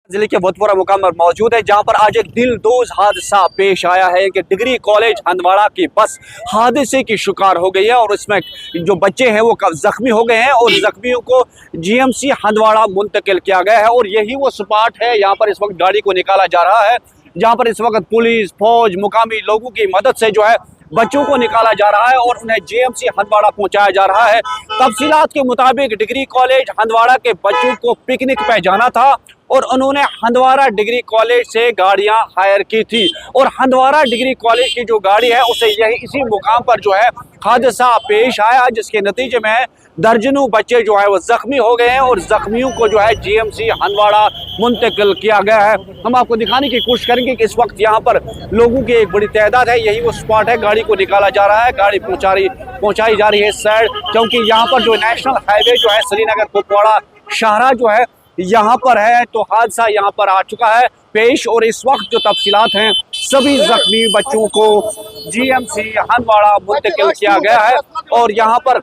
जिले के भूतपूर्व मुकाम पर मौजूद है, जहां पर आज एक दिलदोज हादसा पेश आया है कि डिग्री कॉलेज हंदवाड़ा की बस हादसे की शिकार हो गई है और उसमें जो बच्चे हैं वो जख्मी हो गए हैं और जख्मियों को जीएमसी हंदवाड़ा मुंतकिल किया गया है। और यही वो स्पॉट है, यहाँ पर इस वक्त गाड़ी को निकाला जा रहा है, जहाँ पर इस वक्त पुलिस फौज मुकामी लोगों की मदद से जो है बच्चों को निकाला जा रहा है और उन्हें जीएमसी हंदवाड़ा पहुंचाया जा रहा है। तफसीलात के मुताबिक डिग्री कॉलेज हंदवाड़ा के बच्चों को पिकनिक पे जाना था और उन्होंने हंदवाड़ा डिग्री कॉलेज से गाड़ियां हायर की थी और हंदवाड़ा डिग्री कॉलेज की जो गाड़ी है उसे इसी मुकाम पर जो है हादसा पेश आया, जिसके नतीजे में दर्जनों बच्चे जो है वो जख्मी हो गए हैं और जख्मियों को जो है जीएमसी हंदवाड़ा मुंतकिल किया गया है। हम आपको दिखाने की कोशिश करेंगे कि इस वक्त यहाँ पर लोगों की एक बड़ी तादाद है। यही वो स्पॉट है, गाड़ी को निकाला जा रहा है, गाड़ी पहुंचाई जा रही है इस साइड, क्योंकि यहाँ पर जो नेशनल हाईवे जो है श्रीनगर कुपवाड़ा शाहरा जो है यहाँ पर है, तो हादसा यहाँ पर आ चुका है पेश। और इस वक्त जो तफसीलात हैं, सभी जख्मी बच्चों को जीएमसी हंदवाड़ा मुंतकिल किया गया है और यहाँ पर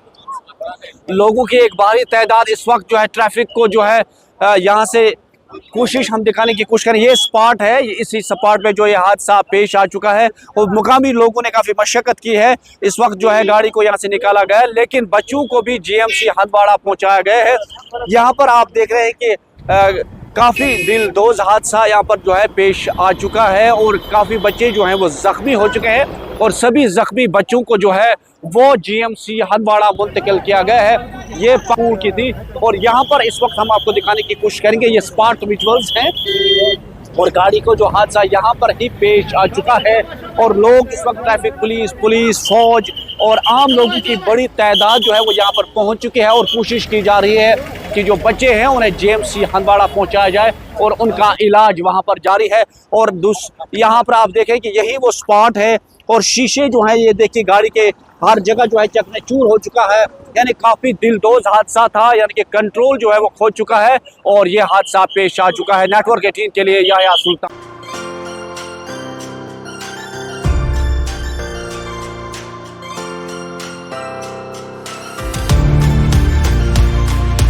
लोगों की एक भारी तादाद इस वक्त जो है ट्रैफिक को जो है यहाँ से कोशिश हम दिखाने की कोशिश करें। ये स्पॉट है, इसी स्पॉट पे जो ये हादसा पेश आ चुका है और मुकामी लोगों ने काफ़ी मशक्कत की है। इस वक्त जो है गाड़ी को यहाँ से निकाला गया है, लेकिन बच्चों को भी जीएमसी हंदवाड़ा पहुँचाया गया है। यहाँ पर आप देख रहे हैं कि काफ़ी दिलदोज हादसा यहाँ पर जो है पेश आ चुका है और काफ़ी बच्चे जो हैं वो ज़ख्मी हो चुके हैं और सभी ज़ख्मी बच्चों को जो है वो जीएमसी हंदवाड़ा मुंतकिल किया गया है। ये स्कूल की थी और यहाँ पर इस वक्त हम आपको दिखाने की कोशिश करेंगे, ये स्पॉट विजुअल्स हैं और गाड़ी को जो हादसा यहाँ पर ही पेश आ चुका है और लोग इस वक्त ट्रैफिक पुलिस फौज और आम लोगों की बड़ी तादाद जो है वो यहाँ पर पहुँच चुकी है और कोशिश की जा रही है कि जो बच्चे हैं उन्हें जीएमसी हंदवाड़ा पहुँचाया जाए और उनका इलाज वहाँ पर जारी है। और यहाँ पर आप देखें कि यही वो स्पॉट है और शीशे जो हैं ये देखिए गाड़ी के हर जगह जो है चकनाचूर हो चुका है, यानी काफ़ी दिलदोज हादसा था, यानी कि कंट्रोल जो है वो खो चुका है और ये हादसा पेश आ चुका है। नेटवर्क 18 के लिए याह्या सुल्तान।